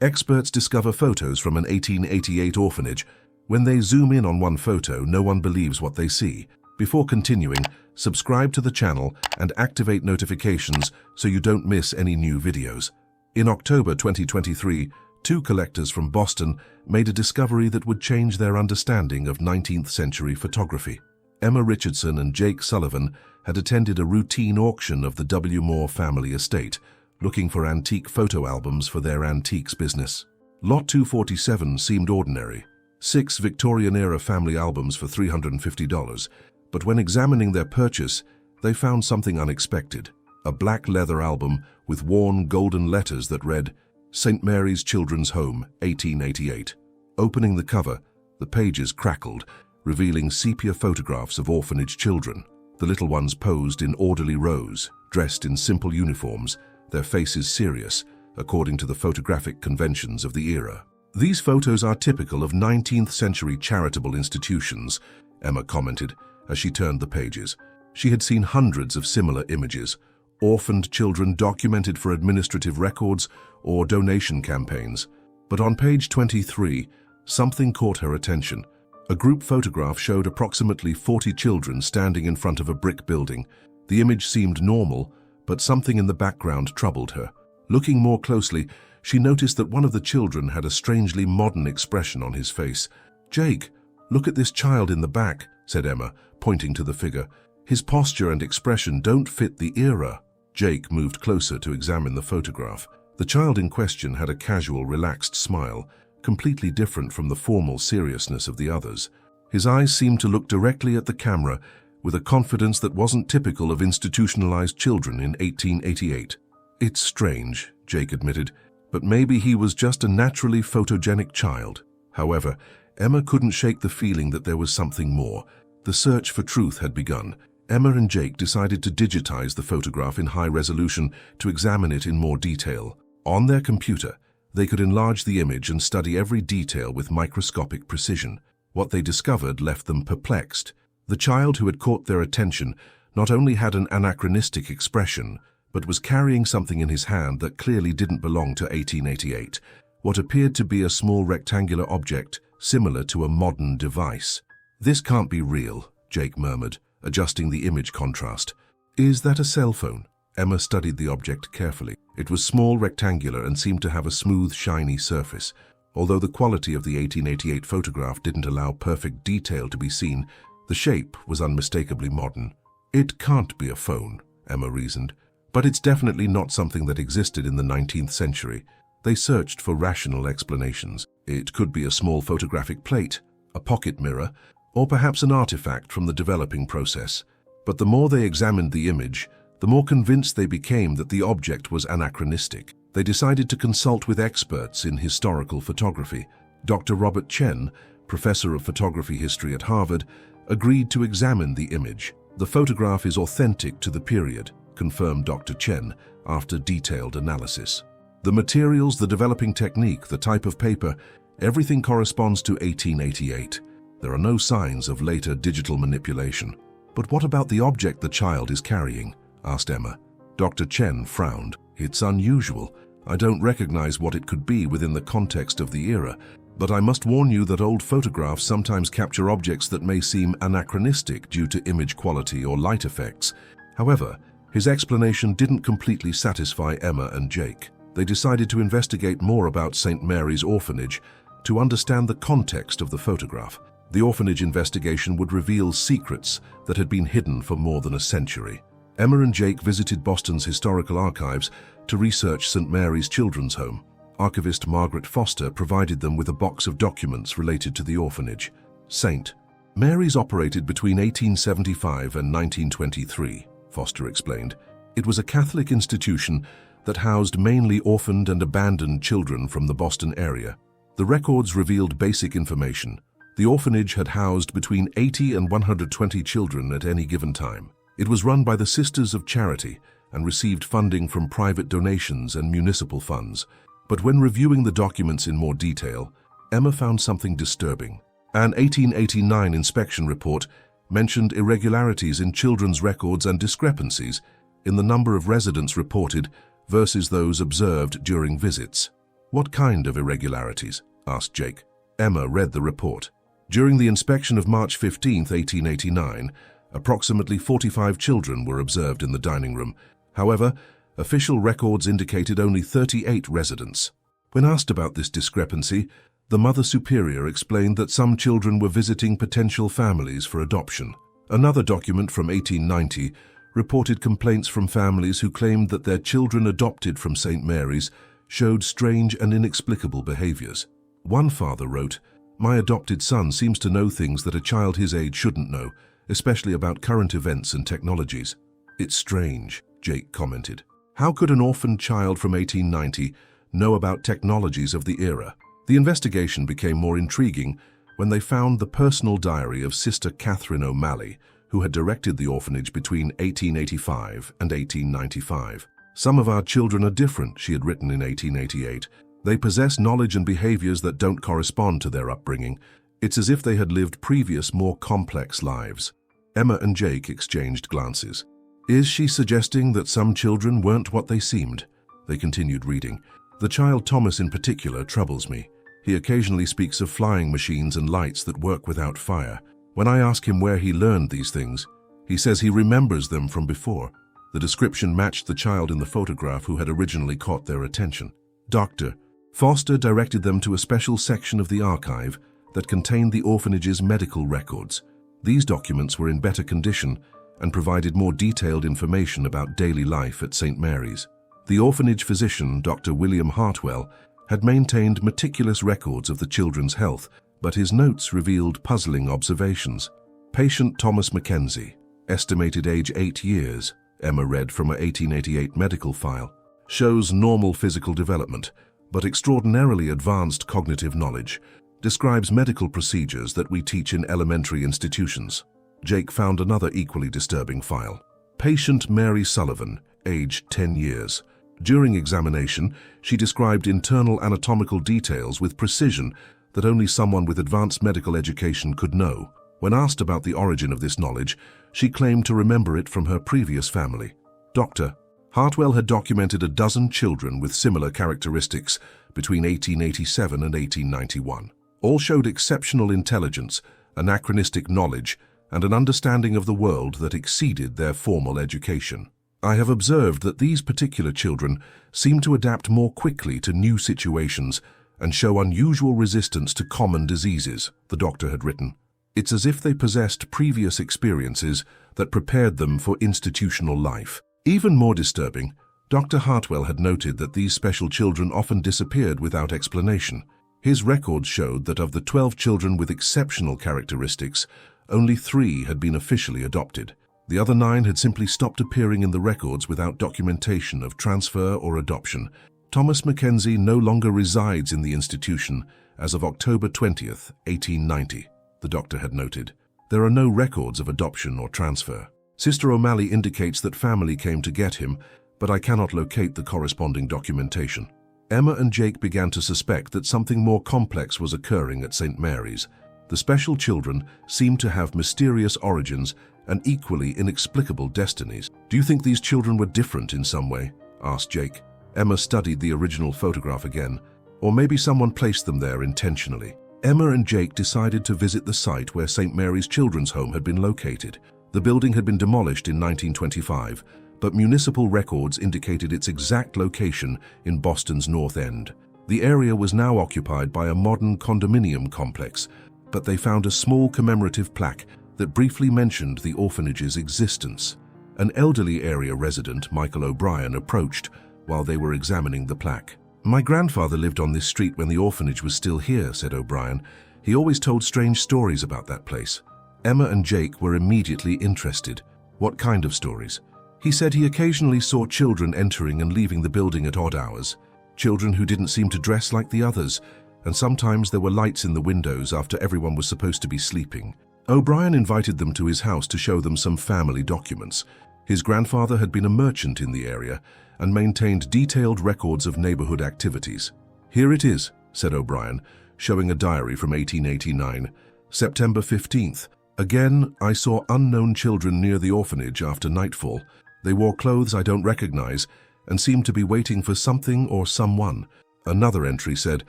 Experts discover photos from an 1888 orphanage. When they zoom in on one photo, no one believes what they see. Before continuing, subscribe to the channel and activate notifications so you don't miss any new videos. In October 2023, two collectors from Boston made a discovery that would change their understanding of 19th century photography. Emma Richardson and Jake Sullivan had attended a routine auction of the W. Moore family estate, looking for antique photo albums for their antiques business. Lot 247 seemed ordinary, 6 Victorian-era family albums for $350, but when examining their purchase, they found something unexpected: a black leather album with worn golden letters that read, "St. Mary's Children's Home, 1888. Opening the cover, the pages crackled, revealing sepia photographs of orphanage children. The little ones posed in orderly rows, dressed in simple uniforms, their faces serious, according to the photographic conventions of the era. "These photos are typical of 19th century charitable institutions," Emma commented as she turned the pages. She had seen hundreds of similar images, orphaned children documented for administrative records or donation campaigns. But on page 23, something caught her attention. A group photograph showed approximately 40 children standing in front of a brick building. The image seemed normal, but something in the background troubled her. Looking more closely, she noticed that one of the children had a strangely modern expression on his face. "Jake, look at this child in the back," said Emma, pointing to the figure. "His posture and expression don't fit the era." Jake moved closer to examine the photograph. The child in question had a casual, relaxed smile, completely different from the formal seriousness of the others. His eyes seemed to look directly at the camera with a confidence that wasn't typical of institutionalized children in 1888. "It's strange," Jake admitted, "but maybe he was just a naturally photogenic child." However, Emma couldn't shake the feeling that there was something more. The search for truth had begun. Emma and Jake decided to digitize the photograph in high resolution to examine it in more detail. On their computer, they could enlarge the image and study every detail with microscopic precision. What they discovered left them perplexed. The child who had caught their attention not only had an anachronistic expression, but was carrying something in his hand that clearly didn't belong to 1888, what appeared to be a small rectangular object similar to a modern device. "This can't be real," Jake murmured, adjusting the image contrast. "Is that a cell phone?" Emma studied the object carefully. It was small, rectangular, and seemed to have a smooth, shiny surface. Although the quality of the 1888 photograph didn't allow perfect detail to be seen, the shape was unmistakably modern. "It can't be a phone," Emma reasoned, "but it's definitely not something that existed in the 19th century. They searched for rational explanations. It could be a small photographic plate, a pocket mirror, or perhaps an artifact from the developing process. But the more they examined the image, the more convinced they became that the object was anachronistic. They decided to consult with experts in historical photography. Dr. Robert Chen, professor of photography history at Harvard, agreed to examine the image. "The photograph is authentic to the period," confirmed Dr. Chen after detailed analysis. "The materials, the developing technique, the type of paper, everything corresponds to 1888. There are no signs of later digital manipulation." "But what about the object the child is carrying?" asked Emma. Dr. Chen frowned. "It's unusual. I don't recognize what it could be within the context of the era, but I must warn you that old photographs sometimes capture objects that may seem anachronistic due to image quality or light effects." However, his explanation didn't completely satisfy Emma and Jake. They decided to investigate more about St. Mary's Orphanage to understand the context of the photograph. The orphanage investigation would reveal secrets that had been hidden for more than a century. Emma and Jake visited Boston's historical archives to research St. Mary's Children's Home. Archivist Margaret Foster provided them with a box of documents related to the orphanage. St. Mary's operated between 1875 and 1923, Foster explained. It was a Catholic institution that housed mainly orphaned and abandoned children from the Boston area. The records revealed basic information. The orphanage had housed between 80 and 120 children at any given time. It was run by the Sisters of Charity and received funding from private donations and municipal funds. But when reviewing the documents in more detail, Emma found something disturbing. An 1889 inspection report mentioned irregularities in children's records and discrepancies in the number of residents reported versus those observed during visits. What kind of irregularities? Asked Jake. Emma read the report. During the inspection of March 15, 1889, approximately 45 children were observed in the dining room. However, official records indicated only 38 residents. When asked about this discrepancy, the Mother Superior explained that some children were visiting potential families for adoption. Another document from 1890 reported complaints from families who claimed that their children adopted from St. Mary's showed strange and inexplicable behaviors. One father wrote, "My adopted son seems to know things that a child his age shouldn't know, especially about current events and technologies." "It's strange," Jake commented. "How could an orphaned child from 1890 know about technologies of the era?" The investigation became more intriguing when they found the personal diary of Sister Catherine O'Malley, who had directed the orphanage between 1885 and 1895. "Some of our children are different," she had written in 1888. "They possess knowledge and behaviors that don't correspond to their upbringing. It's as if they had lived previous, more complex lives." Emma and Jake exchanged glances. "Is she suggesting that some children weren't what they seemed?" They continued reading. "The child Thomas in particular troubles me. He occasionally speaks of flying machines and lights that work without fire. When I ask him where he learned these things, he says he remembers them from before." The description matched the child in the photograph who had originally caught their attention. Dr. Foster directed them to a special section of the archive that contained the orphanage's medical records. These documents were in better condition and provided more detailed information about daily life at St. Mary's. The orphanage physician, Dr. William Hartwell, had maintained meticulous records of the children's health, but his notes revealed puzzling observations. Patient Thomas Mackenzie, estimated age 8 years, Emma read from an 1888 medical file, shows normal physical development, but extraordinarily advanced cognitive knowledge, describes medical procedures that we teach in elementary institutions. Jake found another equally disturbing file. Patient Mary Sullivan, age 10 years. During examination, she described internal anatomical details with precision that only someone with advanced medical education could know. When asked about the origin of this knowledge, she claimed to remember it from her previous family. Dr. Hartwell had documented a dozen children with similar characteristics between 1887 and 1891. All showed exceptional intelligence, anachronistic knowledge, and an understanding of the world that exceeded their formal education. "I have observed that these particular children seem to adapt more quickly to new situations and show unusual resistance to common diseases," the doctor had written. "It's as if they possessed previous experiences that prepared them for institutional life." Even more disturbing, Dr. Hartwell had noted that these special children often disappeared without explanation. His records showed that of the 12 children with exceptional characteristics, only 3 had been officially adopted. The other 9 had simply stopped appearing in the records without documentation of transfer or adoption. Thomas Mackenzie no longer resides in the institution as of October 20th, 1890, the doctor had noted. There are no records of adoption or transfer. Sister O'Malley indicates that family came to get him, but I cannot locate the corresponding documentation. Emma and Jake began to suspect that something more complex was occurring at St. Mary's. The special children seemed to have mysterious origins and equally inexplicable destinies. "Do you think these children were different in some way?" asked Jake. Emma studied the original photograph again. "Or maybe someone placed them there intentionally." Emma and Jake decided to visit the site where St. Mary's Children's Home had been located. The building had been demolished in 1925, but municipal records indicated its exact location in Boston's North End. The area was now occupied by a modern condominium complex, but they found a small commemorative plaque that briefly mentioned the orphanage's existence. An elderly area resident, Michael O'Brien, approached while they were examining the plaque. "My grandfather lived on this street when the orphanage was still here," said O'Brien. "He always told strange stories about that place." Emma and Jake were immediately interested. "What kind of stories?" "He said he occasionally saw children entering and leaving the building at odd hours. Children who didn't seem to dress like the others, and sometimes there were lights in the windows after everyone was supposed to be sleeping." O'Brien invited them to his house to show them some family documents. His grandfather had been a merchant in the area and maintained detailed records of neighborhood activities. "Here it is," said O'Brien, showing a diary from 1889. "September 15th. Again, I saw unknown children near the orphanage after nightfall. They wore clothes I don't recognize and seemed to be waiting for something or someone. Another entry said,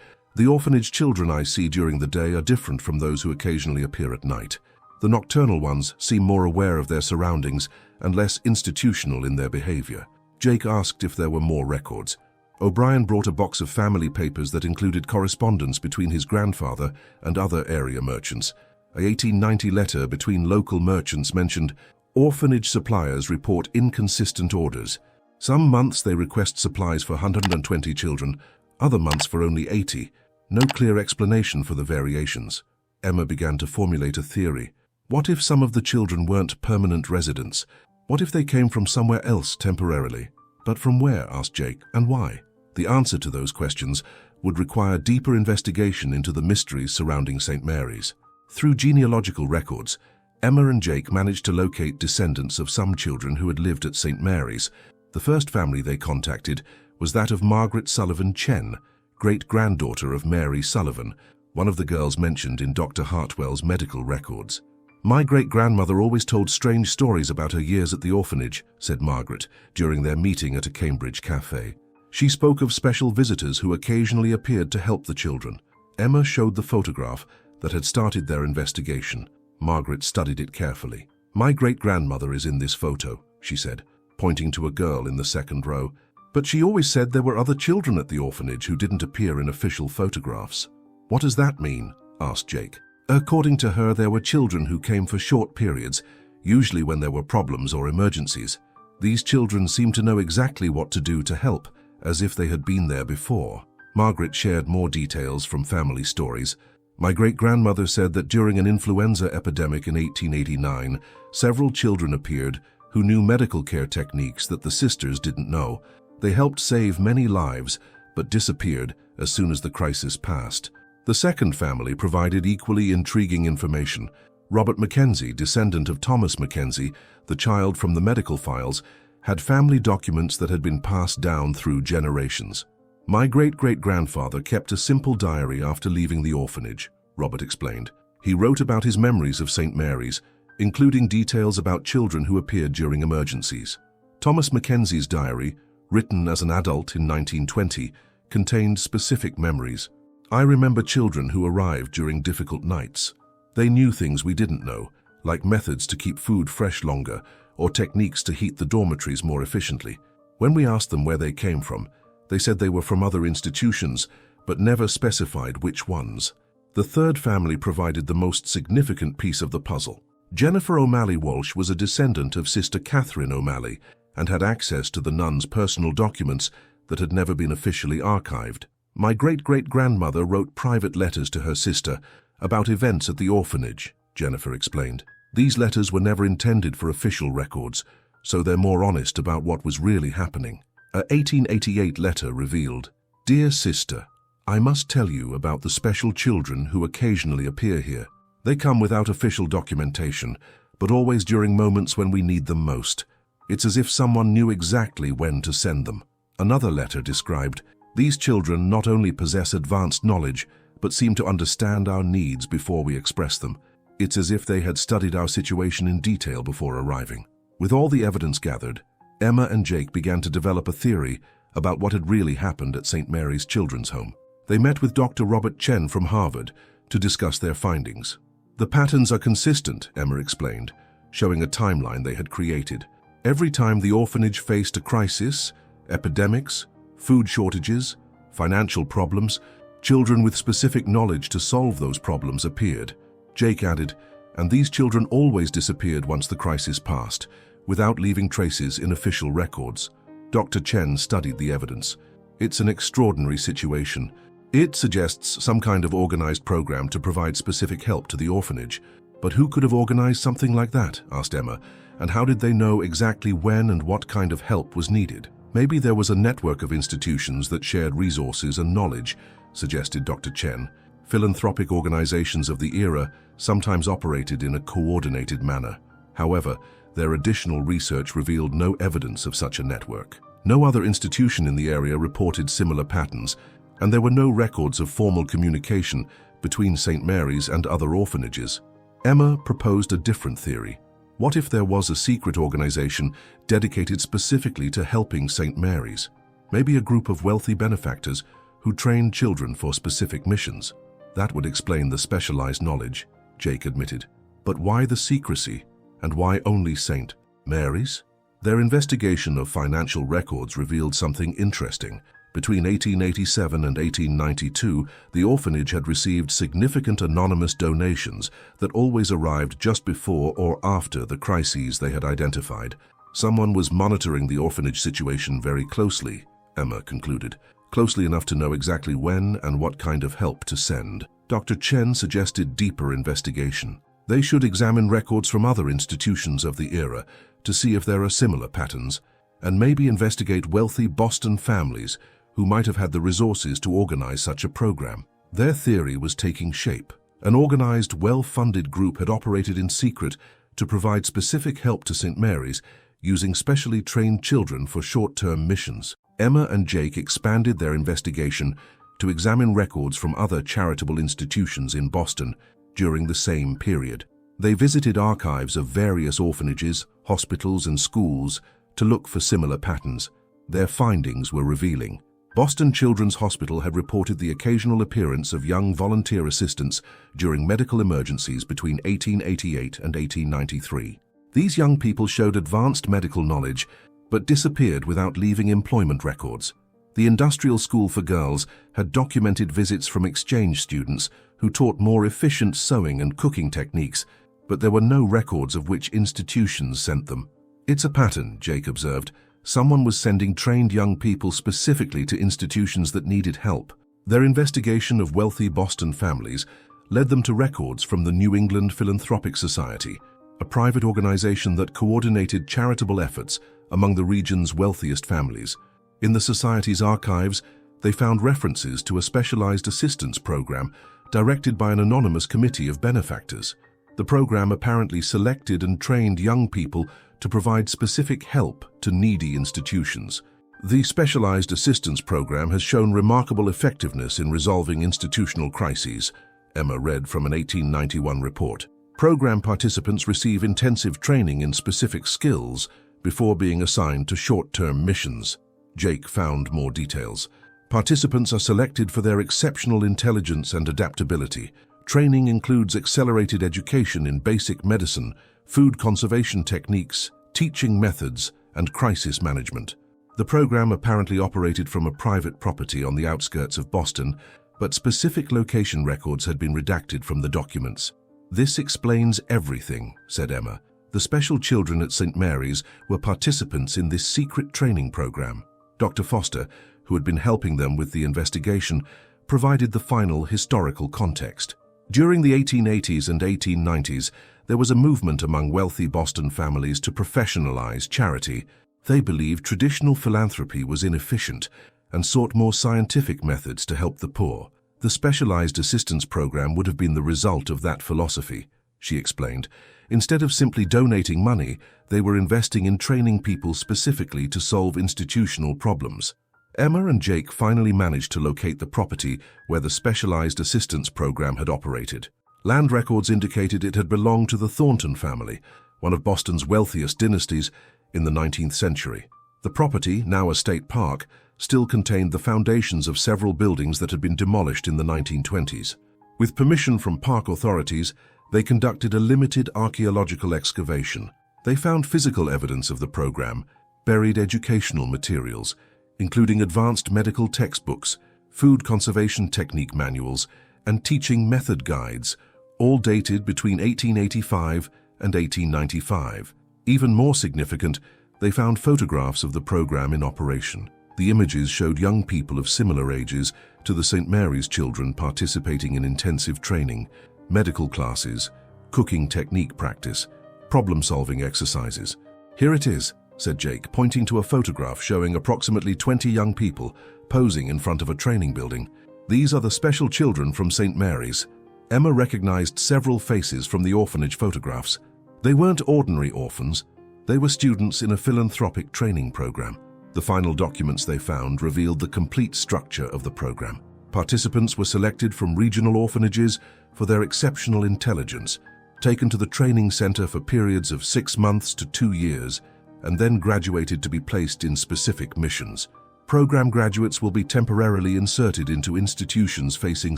"The orphanage children I see during the day are different from those who occasionally appear at night. The nocturnal ones seem more aware of their surroundings and less institutional in their behavior." Jake asked if there were more records. O'Brien brought a box of family papers that included correspondence between his grandfather and other area merchants. A 1890 letter between local merchants mentioned, "Orphanage suppliers report inconsistent orders. Some months they request supplies for 120 children, other months for only 80. No clear explanation for the variations." Emma began to formulate a theory. What if some of the children weren't permanent residents? What if they came from somewhere else temporarily? "But from where?" asked Jake, "and why?" The answer to those questions would require deeper investigation into the mysteries surrounding St. Mary's. Through genealogical records, Emma and Jake managed to locate descendants of some children who had lived at St. Mary's. The first family they contacted was that of Margaret Sullivan Chen, great-granddaughter of Mary Sullivan, one of the girls mentioned in Dr. Hartwell's medical records. "My great-grandmother always told strange stories about her years at the orphanage," said Margaret during their meeting at a Cambridge cafe. She spoke of special visitors who occasionally appeared to help the children. Emma showed the photograph that had started their investigation. Margaret studied it carefully. "My great-grandmother is in this photo," she said, pointing to a girl in the second row. "But she always said there were other children at the orphanage who didn't appear in official photographs." "What does that mean?" asked Jake. "According to her, there were children who came for short periods, usually when there were problems or emergencies. These children seemed to know exactly what to do to help, as if they had been there before." Margaret shared more details from family stories. "My great-grandmother said that during an influenza epidemic in 1889, several children appeared who knew medical care techniques that the sisters didn't know. They helped save many lives, but disappeared as soon as the crisis passed." The second family provided equally intriguing information. Robert Mackenzie, descendant of Thomas Mackenzie, the child from the medical files, had family documents that had been passed down through generations. "My great-great-grandfather kept a simple diary after leaving the orphanage," Robert explained. "He wrote about his memories of St. Mary's, including details about children who appeared during emergencies." Thomas Mackenzie's diary, written as an adult in 1920, contained specific memories. "I remember children who arrived during difficult nights. They knew things we didn't know, like methods to keep food fresh longer or techniques to heat the dormitories more efficiently. When we asked them where they came from, they said they were from other institutions, but never specified which ones." The third family provided the most significant piece of the puzzle. Jennifer O'Malley Walsh was a descendant of Sister Catherine O'Malley and had access to the nuns' personal documents that had never been officially archived. "My great-great-grandmother wrote private letters to her sister about events at the orphanage," Jennifer explained. "These letters were never intended for official records, so they're more honest about what was really happening." A 1888 letter revealed, "Dear sister, I must tell you about the special children who occasionally appear here. They come without official documentation, but always during moments when we need them most. It's as if someone knew exactly when to send them." Another letter described, "These children not only possess advanced knowledge, but seem to understand our needs before we express them. It's as if they had studied our situation in detail before arriving." With all the evidence gathered, Emma and Jake began to develop a theory about what had really happened at St. Mary's Children's Home. They met with Dr. Robert Chen from Harvard to discuss their findings. "The patterns are consistent," Emma explained, showing a timeline they had created. "Every time the orphanage faced a crisis, epidemics, food shortages, financial problems, children with specific knowledge to solve those problems appeared." Jake added, "And these children always disappeared once the crisis passed, without leaving traces in official records." Dr. Chen studied the evidence. "It's an extraordinary situation. It suggests some kind of organized program to provide specific help to the orphanage. But who could have organized something like that?" asked Emma. "And how did they know exactly when and what kind of help was needed?" "Maybe there was a network of institutions that shared resources and knowledge," suggested Dr. Chen. "Philanthropic organizations of the era sometimes operated in a coordinated manner. However, their additional research revealed no evidence of such a network. No other institution in the area reported similar patterns, and there were no records of formal communication between St. Mary's and other orphanages." Emma proposed a different theory. What if there was a secret organization dedicated specifically to helping St. Mary's? Maybe a group of wealthy benefactors who trained children for specific missions. That would explain the specialized knowledge, Jake admitted. But why the secrecy, and why only St. Mary's? Their investigation of financial records revealed something interesting. Between 1887 and 1892, the orphanage had received significant anonymous donations that always arrived just before or after the crises they had identified. Someone was monitoring the orphanage situation very closely, Emma concluded, closely enough to know exactly when and what kind of help to send. Dr. Chen suggested deeper investigation. They should examine records from other institutions of the era to see if there are similar patterns, and maybe investigate wealthy Boston families who might have had the resources to organize such a program. Their theory was taking shape. An organized, well-funded group had operated in secret to provide specific help to St. Mary's, using specially trained children for short-term missions. Emma and Jake expanded their investigation to examine records from other charitable institutions in Boston during the same period. They visited archives of various orphanages, hospitals, and schools to look for similar patterns. Their findings were revealing. Boston Children's Hospital had reported the occasional appearance of young volunteer assistants during medical emergencies between 1888 and 1893. These young people showed advanced medical knowledge, but disappeared without leaving employment records. The Industrial School for Girls had documented visits from exchange students who taught more efficient sewing and cooking techniques, but there were no records of which institutions sent them. "It's a pattern," Jake observed. Someone was sending trained young people specifically to institutions that needed help. Their investigation of wealthy Boston families led them to records from the New England Philanthropic Society, a private organization that coordinated charitable efforts among the region's wealthiest families. In the society's archives, they found references to a specialized assistance program directed by an anonymous committee of benefactors. The program apparently selected and trained young people to provide specific help to needy institutions. The Specialized Assistance Program has shown remarkable effectiveness in resolving institutional crises, Emma read from an 1891 report. Program participants receive intensive training in specific skills before being assigned to short-term missions. Jake found more details. Participants are selected for their exceptional intelligence and adaptability. Training includes accelerated education in basic medicine, food conservation techniques, teaching methods, and crisis management. The program apparently operated from a private property on the outskirts of Boston, but specific location records had been redacted from the documents. "This explains everything," said Emma. "The special children at St. Mary's were participants in this secret training program." Dr. Foster, who had been helping them with the investigation, provided the final historical context. During the 1880s and 1890s, there was a movement among wealthy Boston families to professionalize charity. They believed traditional philanthropy was inefficient and sought more scientific methods to help the poor. The Specialized Assistance Program would have been the result of that philosophy, she explained. Instead of simply donating money, they were investing in training people specifically to solve institutional problems. Emma and Jake finally managed to locate the property where the Specialized Assistance Program had operated. Land records indicated it had belonged to the Thornton family, one of Boston's wealthiest dynasties in the 19th century. The property, now a state park, still contained the foundations of several buildings that had been demolished in the 1920s. With permission from park authorities, they conducted a limited archaeological excavation. They found physical evidence of the program, buried educational materials, including advanced medical textbooks, food conservation technique manuals, and teaching method guides, all dated between 1885 and 1895. Even more significant, they found photographs of the program in operation. The images showed young people of similar ages to the St. Mary's children participating in intensive training, medical classes, cooking technique practice, problem-solving exercises. "Here it is," said Jake, pointing to a photograph showing approximately 20 young people posing in front of a training building. "These are the special children from St. Mary's." Emma recognized several faces from the orphanage photographs. They weren't ordinary orphans. They were students in a philanthropic training program. The final documents they found revealed the complete structure of the program. Participants were selected from regional orphanages for their exceptional intelligence, taken to the training center for periods of 6 months to 2 years, and then graduated to be placed in specific missions. Program graduates will be temporarily inserted into institutions facing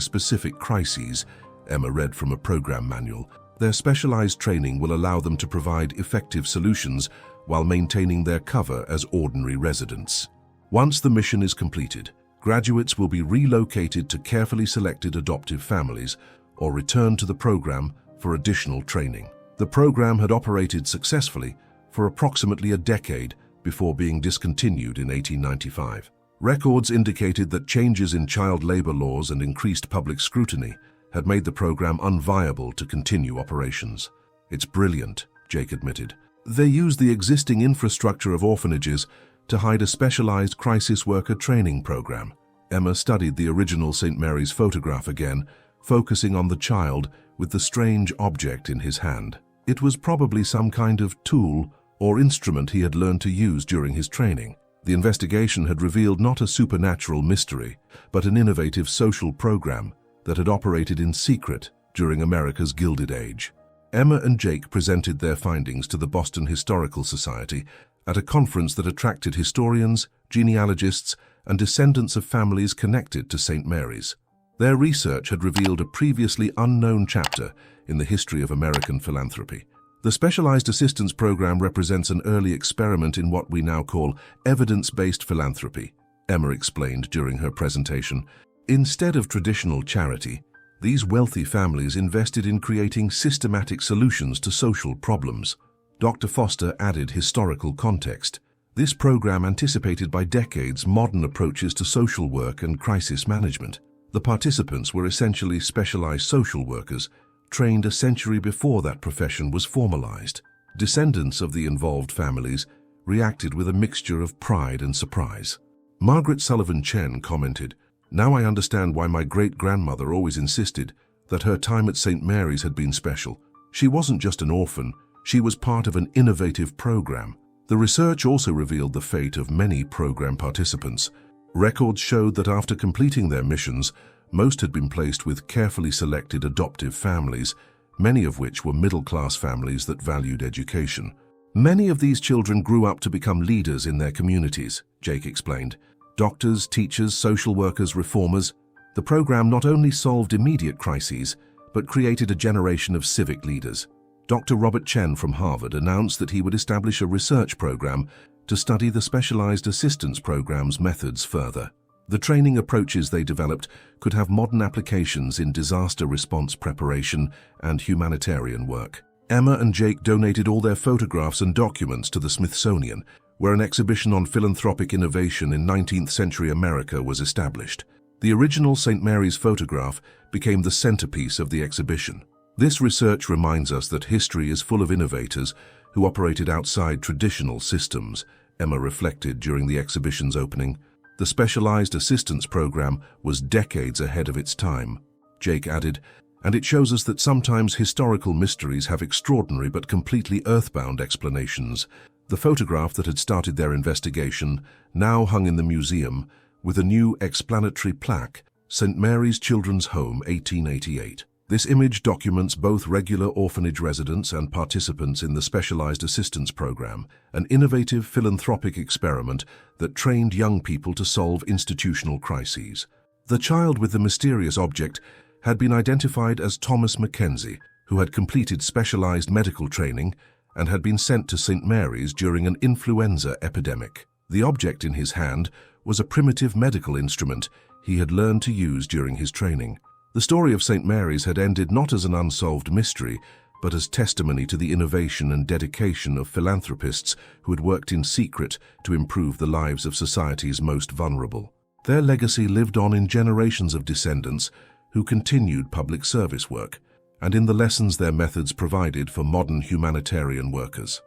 specific crises, Emma read from a program manual. Their specialized training will allow them to provide effective solutions while maintaining their cover as ordinary residents. Once the mission is completed, graduates will be relocated to carefully selected adoptive families or return to the program for additional training. The program had operated successfully for approximately a decade before being discontinued in 1895. Records indicated that changes in child labor laws and increased public scrutiny had made the program unviable to continue operations. "It's brilliant," Jake admitted. "They used the existing infrastructure of orphanages to hide a specialized crisis worker training program." Emma studied the original St. Mary's photograph again, focusing on the child with the strange object in his hand. It was probably some kind of tool or instrument he had learned to use during his training. The investigation had revealed not a supernatural mystery, but an innovative social program that had operated in secret during America's Gilded Age. Emma and Jake presented their findings to the Boston Historical Society at a conference that attracted historians, genealogists, and descendants of families connected to St. Mary's. Their research had revealed a previously unknown chapter in the history of American philanthropy. The Specialized Assistance Program represents an early experiment in what we now call evidence-based philanthropy, Emma explained during her presentation. Instead of traditional charity, these wealthy families invested in creating systematic solutions to social problems. Dr. Foster added historical context. This program anticipated by decades modern approaches to social work and crisis management. The participants were essentially specialized social workers, trained a century before that profession was formalized. Descendants of the involved families reacted with a mixture of pride and surprise. Margaret Sullivan Chen commented, "Now I understand why my great-grandmother always insisted that her time at St. Mary's had been special. She wasn't just an orphan, she was part of an innovative program." The research also revealed the fate of many program participants. Records showed that after completing their missions, most had been placed with carefully selected adoptive families, many of which were middle-class families that valued education. Many of these children grew up to become leaders in their communities, Jake explained. Doctors, teachers, social workers, reformers. The program not only solved immediate crises, but created a generation of civic leaders. Dr. Robert Chen from Harvard announced that he would establish a research program to study the Specialized Assistance Program's methods further. The training approaches they developed could have modern applications in disaster response preparation and humanitarian work. Emma and Jake donated all their photographs and documents to the Smithsonian, where an exhibition on philanthropic innovation in 19th century America was established. The original St. Mary's photograph became the centerpiece of the exhibition. This research reminds us that history is full of innovators who operated outside traditional systems, Emma reflected during the exhibition's opening. The Specialized Assistance Program was decades ahead of its time, Jake added, and it shows us that sometimes historical mysteries have extraordinary but completely earthbound explanations. The photograph that had started their investigation now hung in the museum with a new explanatory plaque, St. Mary's Children's Home, 1888. This image documents both regular orphanage residents and participants in the Specialized Assistance Program, an innovative philanthropic experiment that trained young people to solve institutional crises. The child with the mysterious object had been identified as Thomas Mackenzie, who had completed specialized medical training and had been sent to St. Mary's during an influenza epidemic. The object in his hand was a primitive medical instrument he had learned to use during his training. The story of St. Mary's had ended not as an unsolved mystery, but as testimony to the innovation and dedication of philanthropists who had worked in secret to improve the lives of society's most vulnerable. Their legacy lived on in generations of descendants who continued public service work, and in the lessons their methods provided for modern humanitarian workers.